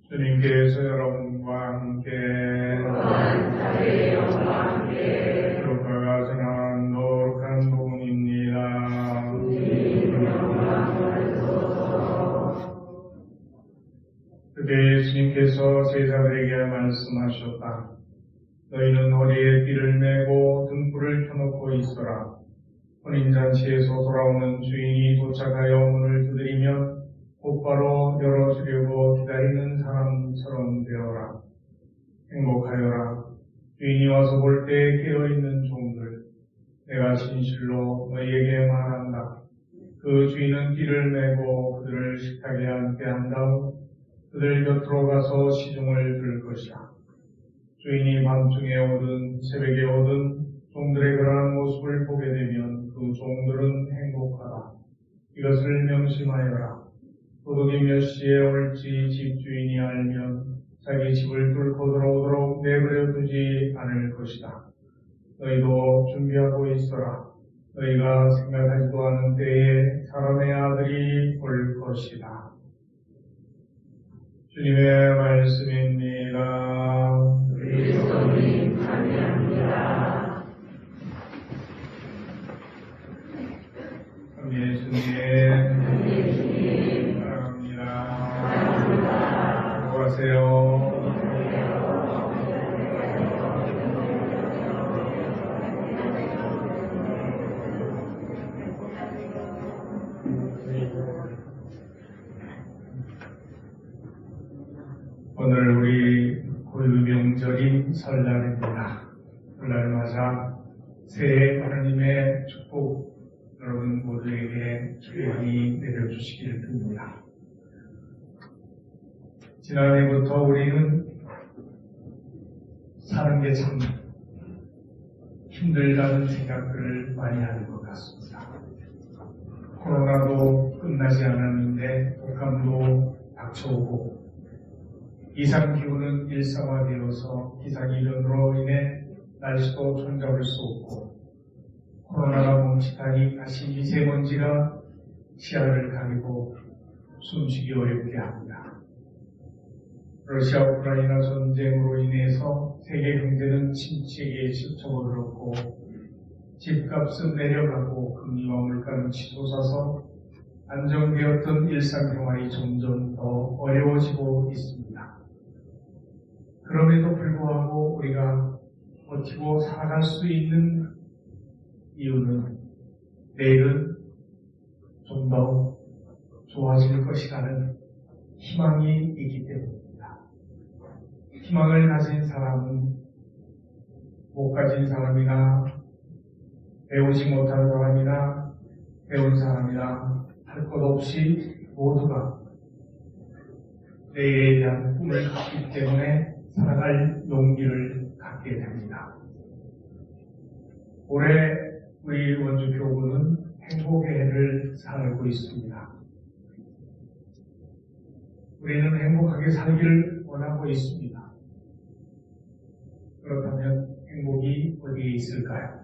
주님께서 여러분과 함께 기록과 전한 노력한 복음입니다. 그때 예수님께서 제자들에게 말씀하셨다. 너희는 허리에 띠를 메고 등불을 켜놓고 있어라. 혼인잔치에서 돌아오는 주인이 도착하여 문을 두드리면 곧바로 열어주려고 기다리는 사람처럼 되어라. 행복하여라. 주인이 와서 볼 때 깨어있는 종들. 내가 진실로 너희에게 말한다. 그 주인은 띠를 메고 그들을 식탁에 앉게 한 다음 그들 곁으로 가서 시중을 들 것이다. 주인이 밤중에 오든 새벽에 오든 종들의 그러한 모습을 보게 되면 그 종들은 행복하다. 이것을 명심하여라. 도둑이 몇 시에 올지 집주인이 알면 자기 집을 뚫고 들어오도록 내버려 두지 않을 것이다. 너희도 준비하고 있어라. 너희가 생각하지도 않은 때에 사람의 아들이 올 것이다. 주님의 말씀입니다. 그리스도님 감사합니다. 예수님 사랑합니다. 수고하세요. 오늘 우리 고유 명절인 설날입니다. 설날 맞아 새해 하나님의 축복 여러분 모두에게 주연히 내려주시기를 빕니다. 지난해부터 우리는 사는 게 참 힘들다는 생각들을 많이 하는 것 같습니다. 코로나도 끝나지 않았는데 독감도 닥쳐오고 이상기후는 일상화되어서 기상이변으로 인해 날씨도 손잡을 수 없고 코로나가 멈칫하니 다시 미세먼지가 시야를 가리고 숨쉬기 어렵게 합니다. 러시아 우크라이나 전쟁으로 인해서 세계 경제는 침체기에 치쳐버렸고 집값은 내려가고 금리와 물가는 치솟아서 안정되었던 일상생활이 점점 더 어려워지고 있습니다. 그럼에도 불구하고 우리가 버티고 살아갈 수 있는 이유는 내일은 좀 더 좋아질 것이라는 희망이 있기 때문입니다. 희망을 가진 사람은 못 가진 사람이나 배우지 못한 사람이나 배운 사람이나 할 것 없이 모두가 내일에 대한 꿈을 갖기 때문에 살아갈 용기를 갖게 됩니다. 올해 우리 원주교구는 행복의 해를 살고 있습니다. 우리는 행복하게 살기를 원하고 있습니다. 그렇다면 행복이 어디에 있을까요?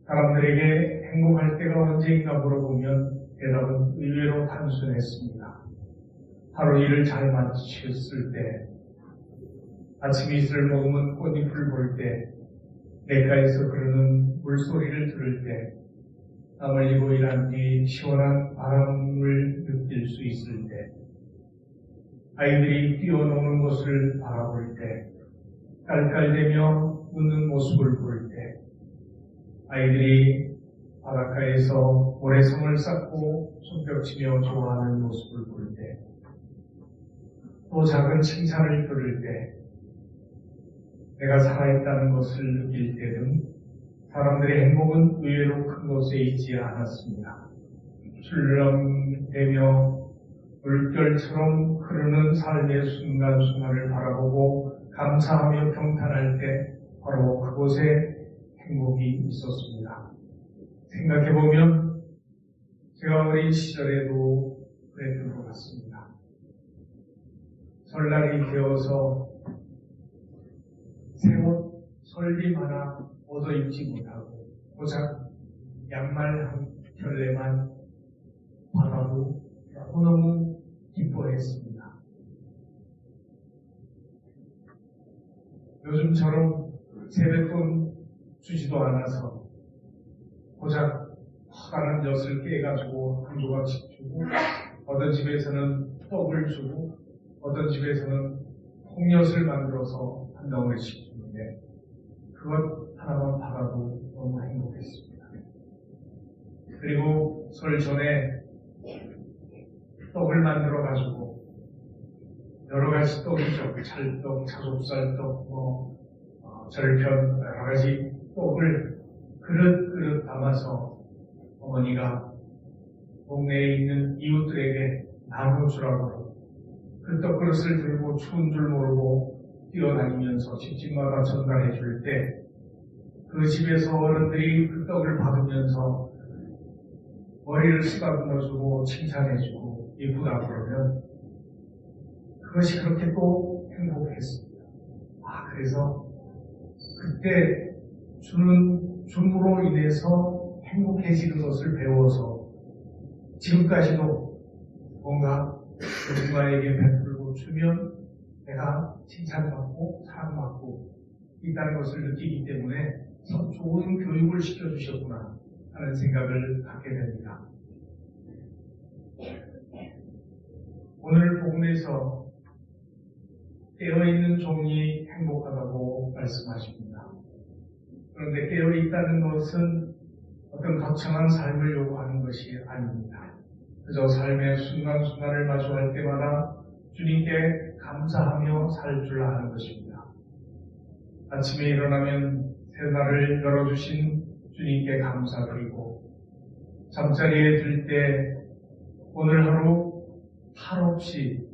사람들에게 행복할 때가 언제인가 물어보면 대답은 의외로 단순했습니다. 하루 일을 잘 마쳤을 때, 아침 이슬을 머금은 꽃잎을 볼 때, 냇가에서 흐르는 물소리를 들을 때, 땀 흘리고 일한 뒤 시원한 바람을 느낄 수 있을 때, 아이들이 뛰어노는 것을 바라볼 때, 깔깔대며 웃는 모습을 볼 때, 아이들이 바닷가에서 모래성을 쌓고 손뼉치며 좋아하는 모습을 볼 때, 또 작은 칭찬을 들을 때, 내가 살아있다는 것을 느낄 때 등 사람들의 행복은 의외로 큰 곳에 있지 않았습니다. 출렁대며 물결처럼 흐르는 삶의 순간순간을 바라보고 감사하며 평탄할 때 바로 그곳에 행복이 있었습니다. 생각해보면 제가 어린 시절에도 그랬던 것 같습니다. 설날이 되어서 새 옷 설립 하나 얻어 입지 못하고 고작 양말 한 켤레만 받아도 너무너무 기뻐했습니다. 요즘처럼 세뱃돈 주지도 않아서 고작 커다란 엿을 깨가지고 한 조각씩 주고, 어떤 집에서는 떡을 주고, 어떤 집에서는 홍엿을 만들어서 한 덩어리씩 주는데, 그것 하나만 받아도 너무 행복했습니다. 그리고 설 전에 떡을 만들어가지고 여러 가지 떡이죠. 찰떡, 차좁쌀떡, 절편, 여러 가지 떡을 그릇 담아서 어머니가 동네에 있는 이웃들에게 나눠주라고 그 떡그릇을 들고 추운 줄 모르고 뛰어다니면서 집집마다 전달해 줄 때 그 집에서 어른들이 그 떡을 받으면서 머리를 쓰다듬어주고 칭찬해주고 이쁘다고 그러면 그것이 그렇게 또 행복했습니다. 그래서 그때 줌으로 인해서 행복해지는 것을 배워서 지금까지도 뭔가 누군가에게 베풀고 주면 내가 칭찬받고 사랑받고 있다는 것을 느끼기 때문에 참 좋은 교육을 시켜주셨구나 하는 생각을 갖게 됩니다. 오늘 복음에서 깨어있는 종이 행복하다고 말씀하십니다. 그런데 깨어있다는 것은 어떤 거창한 삶을 요구하는 것이 아닙니다. 그저 삶의 순간순간을 마주할 때마다 주님께 감사하며 살 줄 아는 것입니다. 아침에 일어나면 새날을 열어주신 주님께 감사드리고, 잠자리에 들 때 오늘 하루 탈없이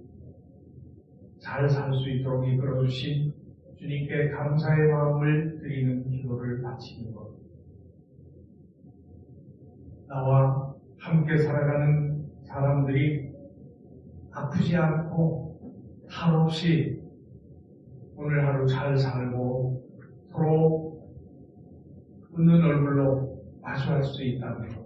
잘 살 수 있도록 이끌어주신 주님께 감사의 마음을 드리는 기도를 바치는 것. 나와 함께 살아가는 사람들이 아프지 않고 탈없이 오늘 하루 잘 살고 서로 웃는 얼굴로 마주할 수 있다는 것,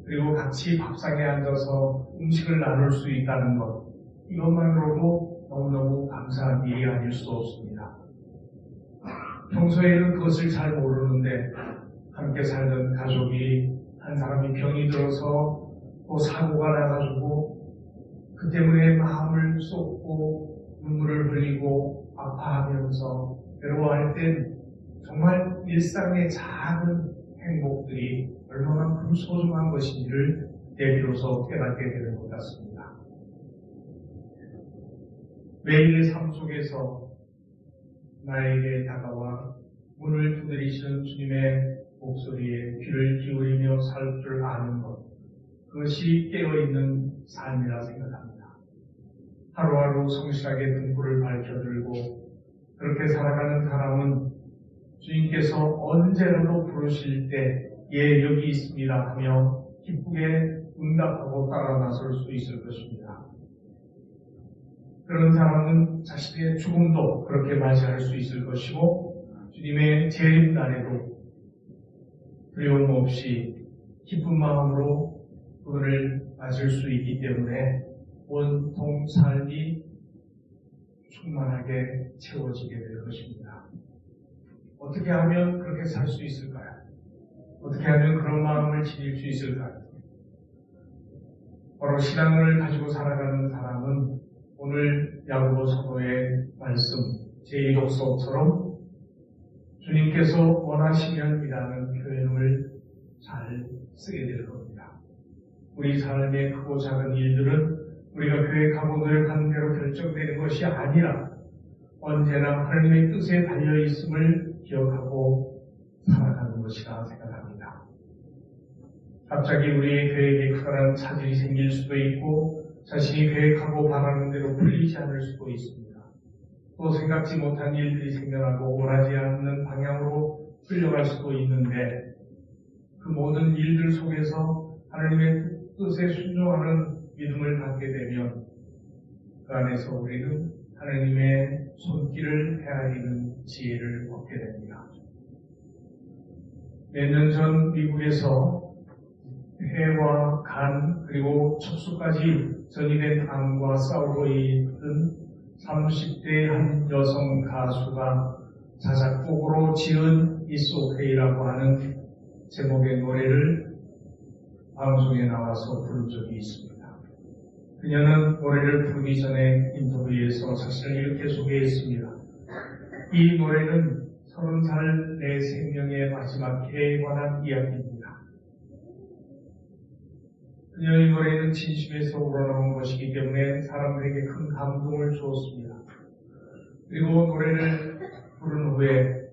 그리고 같이 밥상에 앉아서 음식을 나눌 수 있다는 것, 이것만으로도 너무너무 감사한 일이 아닐 수 없습니다. 평소에는 그것을 잘 모르는데 함께 살던 가족이 한 사람이 병이 들어서 또 사고가 나가지고 그 때문에 마음을 쏟고 눈물을 흘리고 아파하면서 괴로워할 땐 정말 일상의 작은 행복들이 얼마만큼 소중한 것인지를 비로소 깨닫게 되는 것 같습니다. 매일의 삶 속에서 나에게 다가와 문을 두드리시는 주님의 목소리에 귀를 기울이며 살 줄 아는 것, 그것이 깨어있는 삶이라 생각합니다. 하루하루 성실하게 등불을 밝혀들고 그렇게 살아가는 사람은 주님께서 언제라도 부르실 때 예, 여기 있습니다 하며 기쁘게 응답하고 따라 나설 수 있을 것입니다. 그런 사람은 자신의 죽음도 그렇게 맞이할 수 있을 것이고 주님의 재림날에도 두려움 없이 기쁜 마음으로 그를 맞을 수 있기 때문에 온통 삶이 충만하게 채워지게 될 것입니다. 어떻게 하면 그렇게 살 수 있을까요? 어떻게 하면 그런 마음을 지닐 수 있을까요? 바로 신앙을 가지고 살아가는 사람은 오늘 야고보 사도의 말씀 제1독서처럼 주님께서 원하시면이라는 표현을 잘 쓰게 될 겁니다. 우리 삶의 크고 작은 일들은 우리가 계획하고 노력하는 대로 결정되는 것이 아니라 언제나 하나님의 뜻에 달려있음을 기억하고 살아가는 것이라 생각합니다. 갑자기 우리의 계획에 커다란 차질이 생길 수도 있고 자신이 계획하고 바라는 대로 풀리지 않을 수도 있습니다. 또 생각지 못한 일들이 생겨나고 원하지 않는 방향으로 끌려갈 수도 있는데 그 모든 일들 속에서 하나님의 뜻에 순종하는 믿음을 갖게 되면 그 안에서 우리는 하나님의 손길을 헤아리는 지혜를 얻게 됩니다. 몇 년 전 미국에서 폐와 간 그리고 척수까지 전이된 암과 싸우고 있던 30대 한 여성 가수가 자작곡으로 지은 It's OK라고 하는 제목의 노래를 방송에 나와서 부른 적이 있습니다. 그녀는 노래를 부르기 전에 인터뷰에서 자신을 이렇게 소개했습니다. 이 노래는 30살 내 생명의 마지막 해에 관한 이야기입니다. 그녀의 노래는 진심에서 우러나온 것이기 때문에 사람들에게 큰 감동을 주었습니다. 그리고 노래를 부른 후에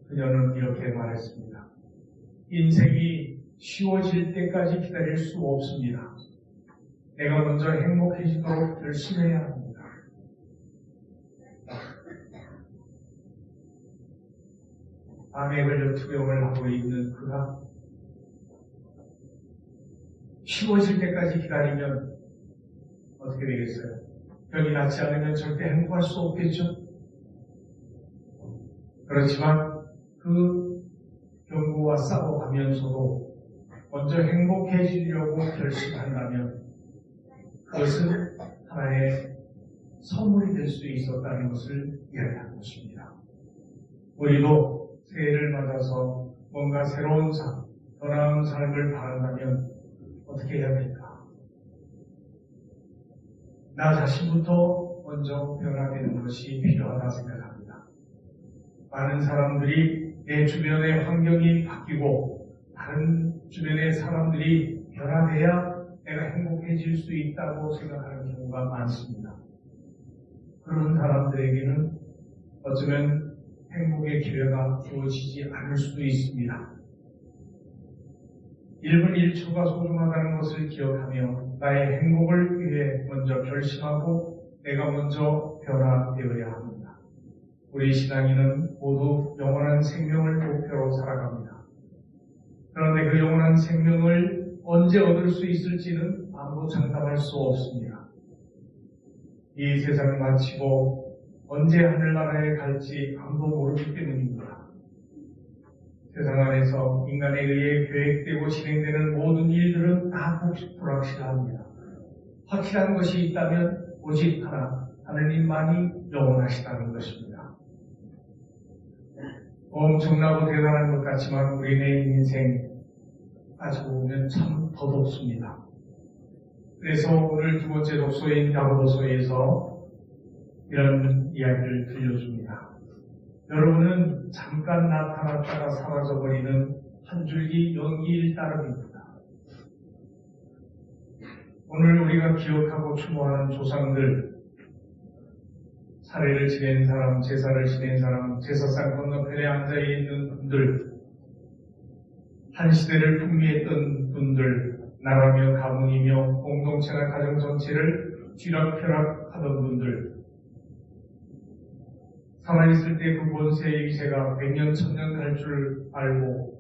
그녀는 이렇게 말했습니다. 인생이 쉬워질 때까지 기다릴 수 없습니다. 내가 먼저 행복해지도록 열심히 해야 합니다. 암에 걸려 투병을 하고 있는 그가 쉬워질 때까지 기다리면 어떻게 되겠어요? 병이 낫지 않으면 절대 행복할 수 없겠죠? 그렇지만 그 병고와 싸워가면서도 먼저 행복해지려고 결심한다면 그것은 하나의 선물이 될 수 있었다는 것을 이야기하는 것입니다. 우리도 새해를 맞아서 뭔가 새로운 삶, 더 나은 삶을 바란다면 어떻게 해야 될까? 나 자신부터 먼저 변화되는 것이 필요하다 생각합니다. 많은 사람들이 내 주변의 환경이 바뀌고 다른 주변의 사람들이 변화돼야 내가 행복해질 수 있다고 생각하는 경우가 많습니다. 그런 사람들에게는 어쩌면 행복의 기회가 주어지지 않을 수도 있습니다. 1분 1초가 소중하다는 것을 기억하며 나의 행복을 위해 먼저 결심하고 내가 먼저 변화되어야 합니다. 우리 신앙인은 모두 영원한 생명을 목표로 살아갑니다. 그런데 그 영원한 생명을 언제 얻을 수 있을지는 아무도 장담할 수 없습니다. 이 세상을 마치고 언제 하늘나라에 갈지 아무도 모르기 때문입니다. 세상 안에서 인간에 의해 계획되고 진행되는 모든 일들은 다 불확실합니다. 확실한 것이 있다면 오직 하나, 하느님만이 영원하시다는 것입니다. 엄청나고 대단한 것 같지만 우리의 인생 따지고 보면 참 더덥습니다. 그래서 오늘 두 번째 독서인 야고보서에서 이런 이야기를 들려줍니다. 여러분은 잠깐 나타났다가 사라져버리는 한 줄기 연기일 따름입니다. 오늘 우리가 기억하고 추모하는 조상들, 사례를 지낸 사람, 제사를 지낸 사람, 제사상 건너편에 앉아있는 분들, 한 시대를 풍미했던 분들, 나라며 가문이며 공동체나 가정 전체를 쥐락펴락하던 분들, 살아있을 때 그 본세의 위세가 100년, 1000년 갈 줄 알고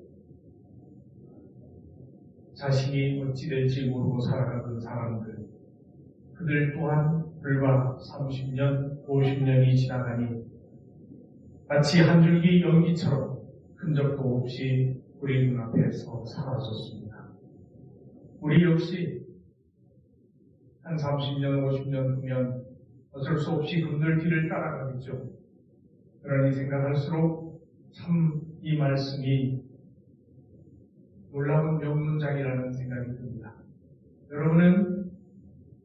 자신이 어찌 될지 모르고 살아가던 사람들, 그들 또한 불과 30년, 50년이 지나가니 마치 한 줄기 연기처럼 흔적도 없이 우리 눈앞에서 사라졌습니다. 우리 역시 한 30년, 50년 후면 어쩔 수 없이 그들 뒤를 따라가겠죠. 그러니 생각할수록 참 이 말씀이 놀라운 명문장이라는 생각이 듭니다. 여러분은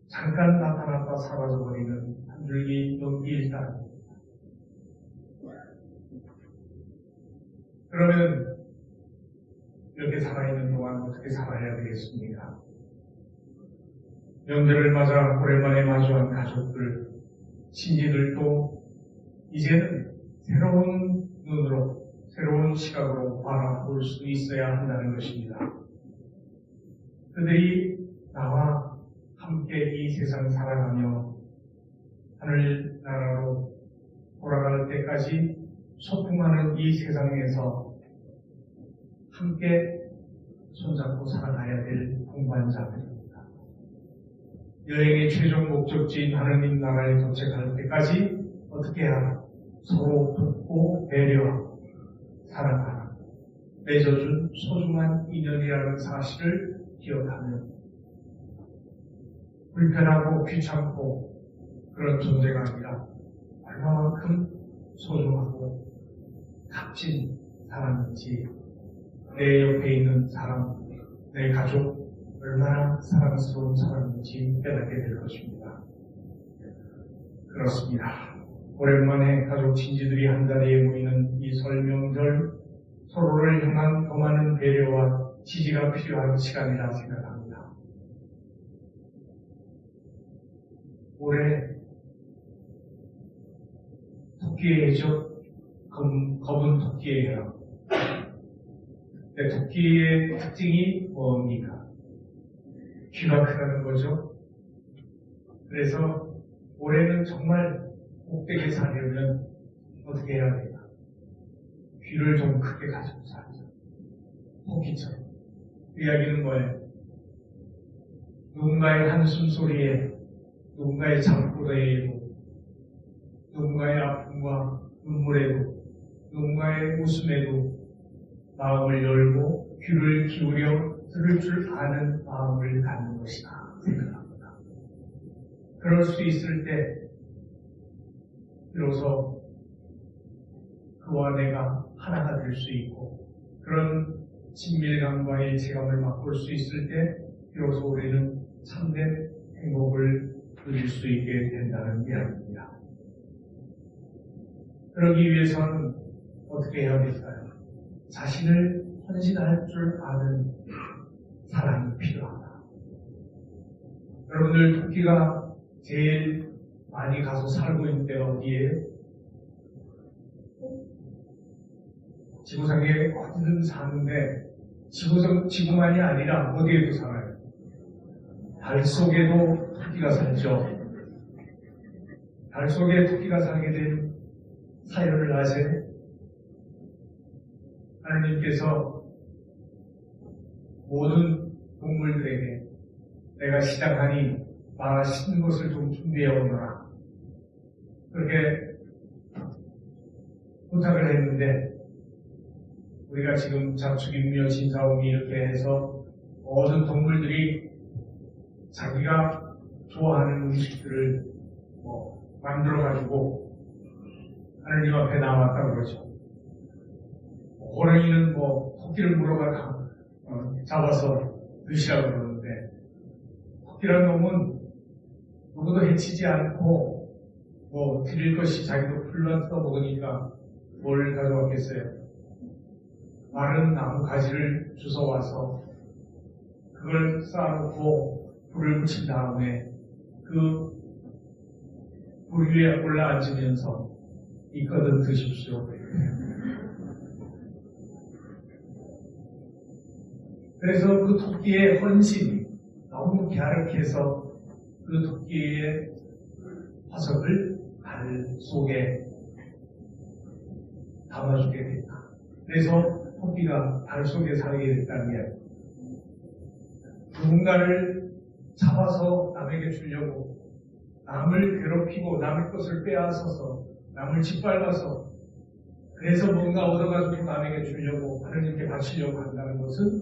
잠깐 나타났다 사라져버리는 한 줄기 연기일 따름입니다. 그러면 이렇게 살아있는 동안 어떻게 살아야 되겠습니까? 명절을 맞아 오랜만에 마주한 가족들, 친지들도 이제는 새로운 눈으로, 새로운 시각으로 바라볼 수 있어야 한다는 것입니다. 그들이 나와 함께 이 세상 살아가며 하늘나라로 돌아갈 때까지 소풍하는 이 세상에서 함께 손잡고 살아가야 될 동반자들입니다. 여행의 최종 목적지인 하느님 나라에 도착할 때까지 어떻게 하나 서로 돕고 배려하고 사랑하라, 맺어준 소중한 인연이라는 사실을 기억하면 불편하고 귀찮고 그런 존재가 아니라 얼마만큼 소중하고 값진 사람인지, 내 옆에 있는 사람, 내 가족, 얼마나 사랑스러운 사람인지 깨닫게 될 것입니다. 그렇습니다. 오랜만에 가족 친지들이 한자리에 모이는 이 설 명절, 서로를 향한 더 많은 배려와 지지가 필요한 시간이라 생각합니다. 올해 토끼의 해죠. 검은 토끼의 해라. 토끼의 특징이 뭡니까? 귀가 크다는 거죠. 그래서 올해는 정말 복되게 살려면 어떻게 해야 되나? 귀를 좀 크게 가지고 살자. 토끼처럼. 그 이야기는 뭐예요? 누군가의 한숨 소리에, 누군가의 잠꼬대에도, 누군가의 아픔과 눈물에도, 누군가의 웃음에도 마음을 열고 귀를 기울여 들을 줄 아는 마음을 갖는 것이다 생각합니다. 그럴 수 있을 때 비로소 그와 내가 하나가 될 수 있고, 그런 친밀감과의 체감을 맛볼 수 있을 때 비로소 우리는 참된 행복을 누릴 수 있게 된다는 이야기입니다. 그러기 위해서는 어떻게 해야 될까요? 자신을 헌신할 줄 아는 사랑이 필요하다. 여러분들, 토끼가 제일 많이 가서 살고 있는 데가 어디예요? 지구상에 어디든 사는데, 지구만이 아니라 어디에도 살아요. 달 속에도 토끼가 살죠. 달 속에 토끼가 살게 된 사연을 아세요? 하나님께서 모든 동물들에게 내가 시작하니 맛있는 것을 좀 준비해 오너라, 그렇게 부탁을 했는데, 우리가 지금 자축인묘 진사오미 이렇게 해서 모든 동물들이 자기가 좋아하는 음식들을 만들어가지고 하나님 앞에 나왔다고 그러죠. 호랑이는 토끼를 물어가 잡아서 드시라고 그러는데, 토끼란 놈은 누구도 해치지 않고 드릴 것이 자기도 풀만 떠먹으니까 뭘 가져왔겠어요? 마른 나무 가지를 주워와서 그걸 쌓아놓고 불을 붙인 다음에 그 불 위에 올라앉으면서 이거든 드십시오. 그래서 그 토끼의 헌신이 너무 갸륵해서 그 토끼의 화석을 달 속에 담아주게 됐다. 그래서 토끼가 달 속에 살게 됐다는 게, 누군가를 잡아서 남에게 주려고, 남을 괴롭히고 남의 것을 빼앗아서 남을 짓밟아서 그래서 뭔가 얻어가지고 남에게 주려고 하나님께 바치려고 한다는 것은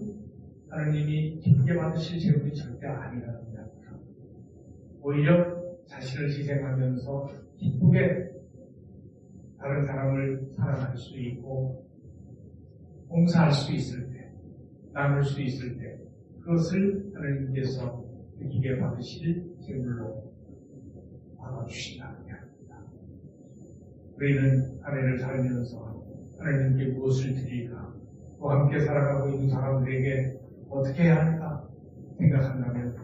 하나님이 기쁘게 받으실 제물이 절대 아니라는 이야기입니다. 오히려 자신을 희생하면서 기쁘게 다른 사람을 사랑할 수 있고 봉사할 수 있을 때, 나눌 수 있을 때, 그것을 하나님께서 기쁘게 받으실 제물로 받아주신다는 이야기입니다. 우리는 한 해를 살면서 하나님께 무엇을 드릴까, 또 함께 살아가고 있는 사람들에게 어떻게 해야 할까 생각한다면,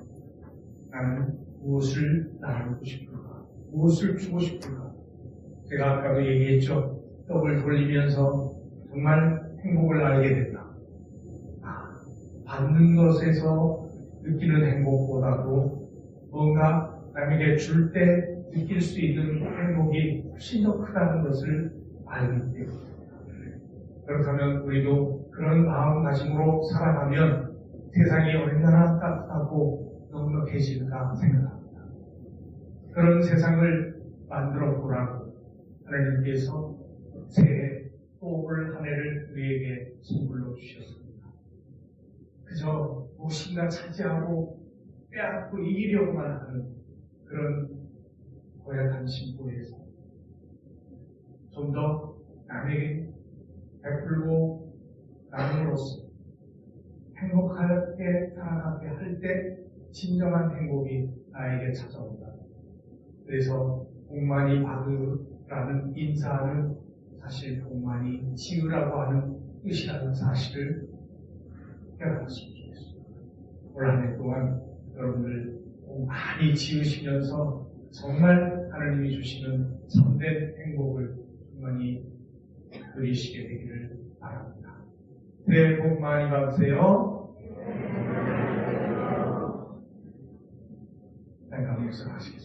나는 무엇을 나누고 싶을까, 무엇을 주고 싶을까. 제가 아까도 얘기했죠. 떡을 돌리면서 정말 행복을 알게 된다. 받는 것에서 느끼는 행복보다도 뭔가 남에게 줄 때 느낄 수 있는 행복이 훨씬 더 크다는 것을 알게 됩니다. 그렇다면 우리도 그런 마음가짐으로 살아가면 세상이 얼마나 따뜻하고 넉넉해질까 생각합니다. 그런 세상을 만들어 보라고 하나님께서 새해 또 올 한 해를 우리에게 선물로 주셨습니다. 그저 무엇인가 차지하고 빼앗고 이기려고만 하는 그런 고약한 심보에서 좀 더 남에게 감사하게 할 때 진정한 행복이 나에게 찾아온다. 그래서 복 많이 받으라는 인사는 사실 복 많이 지으라고 하는 뜻이라는 사실을 깨달았으면 좋겠습니다. 올 한 해 동안 여러분들 복 많이 지으시면서 정말 하나님이 주시는 참된 행복을 많이 누리시게 되기를 바랍니다. 새해 복 많이 받으세요. 잠깐 묵상하시겠습니다.